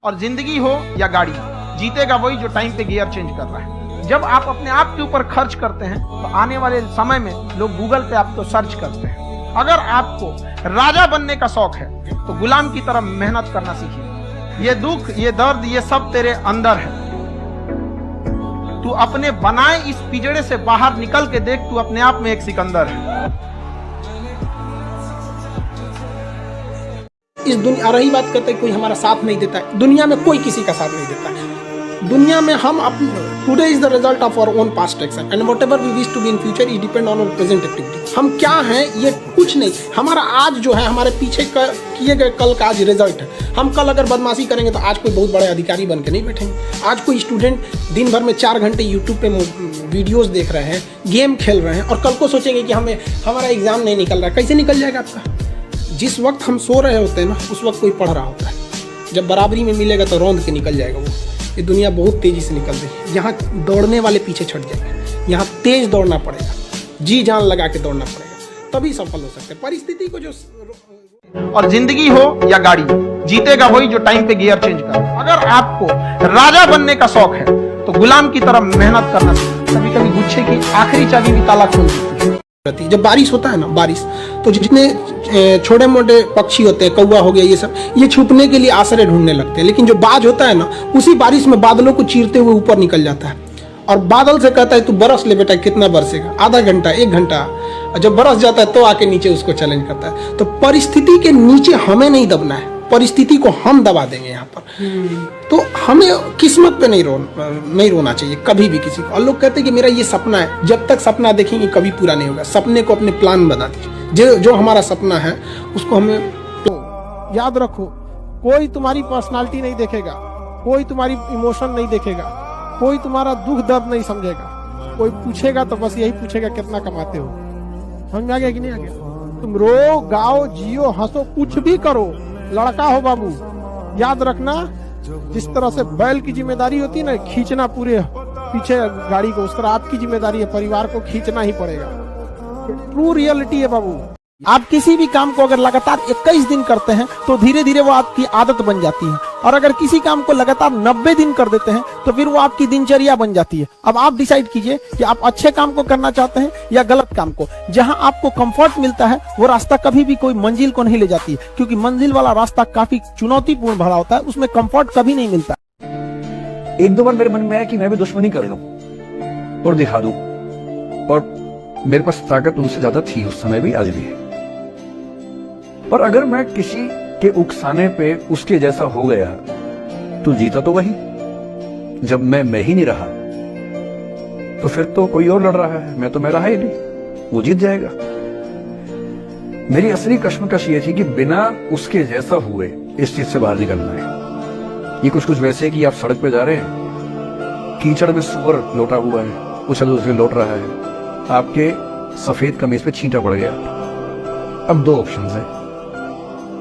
और जिंदगी हो या गाड़ी, जीतेगा वही जो टाइम पे गियर चेंज कर रहा है। जब आप अपने आप के ऊपर खर्च करते हैं तो आने वाले समय में लोग गूगल पे आपको सर्च करते हैं। अगर आपको राजा बनने का शौक है तो गुलाम की तरह मेहनत करना सीखिए। ये दुख, ये दर्द, ये सब तेरे अंदर है। तू अपने बनाए इस पिजड़े से बाहर निकल के देख, तू अपने आप में एक सिकंदर है। इस दुनिया, रही बात करते कोई हमारा साथ नहीं देता है, दुनिया में कोई किसी का साथ नहीं देता है। दुनिया में हम today is the result of our own past action and whatever we wish to be in future is depend on our present activity. हम क्या हैं ये कुछ नहीं, हमारा आज जो है हमारे पीछे किए गए कल का आज रिजल्ट है। हम कल अगर बदमाशी करेंगे तो आज कोई बहुत बड़े अधिकारी बन के नहीं बैठेंगे। आज कोई स्टूडेंट दिन भर में 4 घंटे यूट्यूब पे वीडियोस देख रहे हैं, गेम खेल रहे हैं और कल को सोचेंगे कि हमारा एग्जाम नहीं निकल रहा है। कैसे निकल जाएगा आपका? जिस वक्त हम सो रहे होते हैं ना, उस वक्त कोई पढ़ रहा होता है। जब बराबरी में मिलेगा तो रौंद के निकल जाएगा वो। ये दुनिया बहुत तेजी से निकल रही है। यहाँ दौड़ने वाले पीछे छट जाएंगे। यहाँ तेज दौड़ना पड़ेगा, जी जान लगा के दौड़ना पड़ेगा, तभी सफल हो सकते हैं। परिस्थिति को जो और जिंदगी हो या गाड़ी, जीतेगा वही जो टाइम पे गियर चेंज कर। अगर आपको राजा बनने का शौक है तो गुलाम की तरह मेहनत करना सीखिए। कभी कभी गुच्छे की आखिरी चाबी भी ताला खोल देती है। जब बारिश होता है ना, बारिश तो जितने छोटे मोटे पक्षी होते हैं, कौवा हो गया, ये सब, ये छुपने के लिए आश्रय ढूंढने लगते हैं। लेकिन जो बाज होता है ना, उसी बारिश में बादलों को चीरते हुए ऊपर निकल जाता है और बादल से कहता है तू बरस ले बेटा। कितना बरसेगा? आधा घंटा, 1 घंटा। जब बरस जाता है तो आके नीचे उसको चैलेंज करता है। तो परिस्थिति के नीचे हमें नहीं दबना है, परिस्थिति को हम दबा देंगे यहाँ पर। तो हमें किस्मत पे नहीं रोना चाहिए कभी भी किसी को। और लोग कहते हैं कि मेरा ये सपना है, जब तक सपना देखेंगे कभी पूरा नहीं होगा। सपने को अपने प्लान बना दीजिए। जो हमारा सपना है उसको हमें याद रखो, कोई तुम्हारी पर्सनालिटी नहीं देखेगा, कोई तुम्हारी इमोशन नहीं देखेगा, कोई तुम्हारा दुख दर्द नहीं समझेगा। कोई पूछेगा तो बस यही पूछेगा कितना कमाते हो। समझ में आ गया कि नहीं आ गया? तुम रो, गाओ, जियो, हंसो, कुछ भी करो, लड़का हो बाबू, याद रखना जिस तरह से बैल की जिम्मेदारी होती है ना, खींचना पूरे पीछे गाड़ी को, उस तरह आपकी जिम्मेदारी है, परिवार को खींचना ही पड़ेगा। ट्रू रियलिटी है बाबू। आप किसी भी काम को अगर लगातार 21 दिन करते हैं तो धीरे धीरे वो आपकी आदत बन जाती है। और अगर किसी काम को लगातार 90 दिन कर देते हैं तो फिर वो आपकी दिनचर्या बन जाती है। अब आप डिसाइड कीजिए कि आप अच्छे काम को करना चाहते हैं या गलत काम को। जहां आपको कंफर्ट मिलता है वो रास्ता कभी भी कोई मंजिल को नहीं ले जाती है, क्योंकि मंजिल वाला रास्ता काफी चुनौतीपूर्ण भरा होता है, उसमें कंफर्ट कभी नहीं मिलता। 1-2 बार मेरे मन में आया कि मैं भी दुश्मनी कर लूं और दिखा दूं, और मेरे पास ताकत उनसे ज्यादा थी उस समय भी, आज भी है। पर अगर मैं किसी के उकसाने पे उसके जैसा हो गया तो जीता तो वही। जब मैं ही नहीं रहा तो फिर तो कोई और लड़ रहा है, मैं तो मैं रहा ही नहीं, वो जीत जाएगा। मेरी असली कश्मकश ये थी कि बिना उसके जैसा हुए इस चीज से बाहर निकलना है। ये कुछ वैसे कि आप सड़क पे जा रहे हैं, कीचड़ में सुअर लोटा हुआ है, उछल उछल लौट रहा है, आपके सफेद कमीज पे छींटा पड़ गया। अब 2 ऑप्शन है,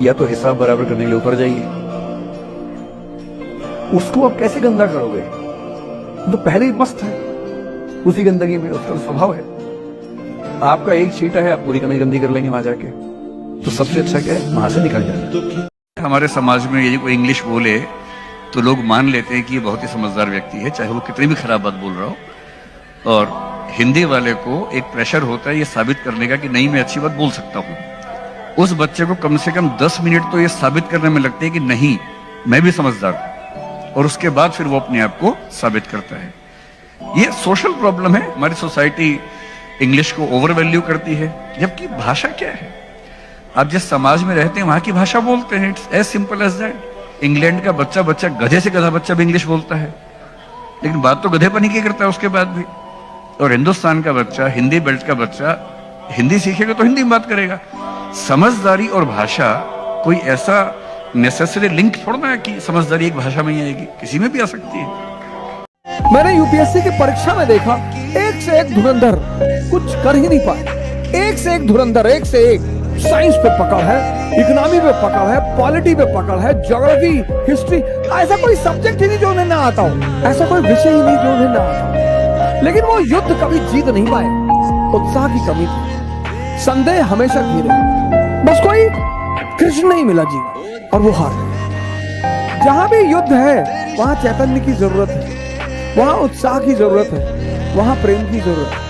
या तो हिसाब बराबर करने के लिए ऊपर जाइए, उसको आप कैसे गंदा करोगे? तो पहले ही मस्त है उसी गंदगी में, उसका स्वभाव है। आपका एक छींटा है, आप पूरी कमीज गंदी कर लेंगे वहां जाके। तो सबसे अच्छा क्या है, वहां से निकल जाए। हमारे समाज में यदि कोई इंग्लिश बोले तो लोग मान लेते हैं कि ये बहुत ही समझदार व्यक्ति है, चाहे वो कितनी भी खराब बात बोल रहा हो। और हिंदी वाले को एक प्रेशर होता है ये साबित करने का कि नहीं, मैं अच्छी बात बोल सकता हूँ। उस बच्चे को कम से कम 10 मिनट तो ये साबित करने में लगते हैं कि नहीं, मैं भी समझदार हूं, और उसके बाद फिर वो अपने आप को साबित करता है। ये सोशल प्रॉब्लम है। हमारी सोसाइटी इंग्लिश को ओवर वैल्यू करती है, जबकि भाषा क्या है? आप जिस समाज में रहते हैं वहां की भाषा बोलते हैं। It's as simple as that. England का बच्चा गधे से गधा बच्चा भी इंग्लिश बोलता है, लेकिन बात तो गधेपनी की करता है उसके बाद भी। और हिंदुस्तान का बच्चा, हिंदी बेल्ट का बच्चा हिंदी सीखेगा तो हिंदी में बात करेगा। समझदारी और भाषा कोई ऐसा नेसेसरी लिंक थोड़ा है कि समझदारी एक भाषा में ही आएगी, किसी में भी आ सकती है। मैंने यूपीएससी की परीक्षा में देखा, एक से एक धुरंधर, कुछ कर ही नहीं पाए। एक से एक धुरंधर, एक से एक। साइंस पे पकड़ है, इकोनॉमी पे पकड़ है, पॉलिटी पे पकड़ है, ज्योग्राफी, हिस्ट्री, ऐसा कोई सब्जेक्ट ही नहीं जो उन्हें ना आता हो, ऐसा कोई विषय ही नहीं जो उन्हें ना आता हो। लेकिन वो युद्ध कभी जीत नहीं पाए, उत्साह की कमी थी, संदेह हमेशा घिरे, बस कोई कृष्ण नहीं मिला जीवन और वो हार गए। जहां भी युद्ध है वहां चैतन्य की जरूरत है, वहां उत्साह की जरूरत है, वहां प्रेम की जरूरत है।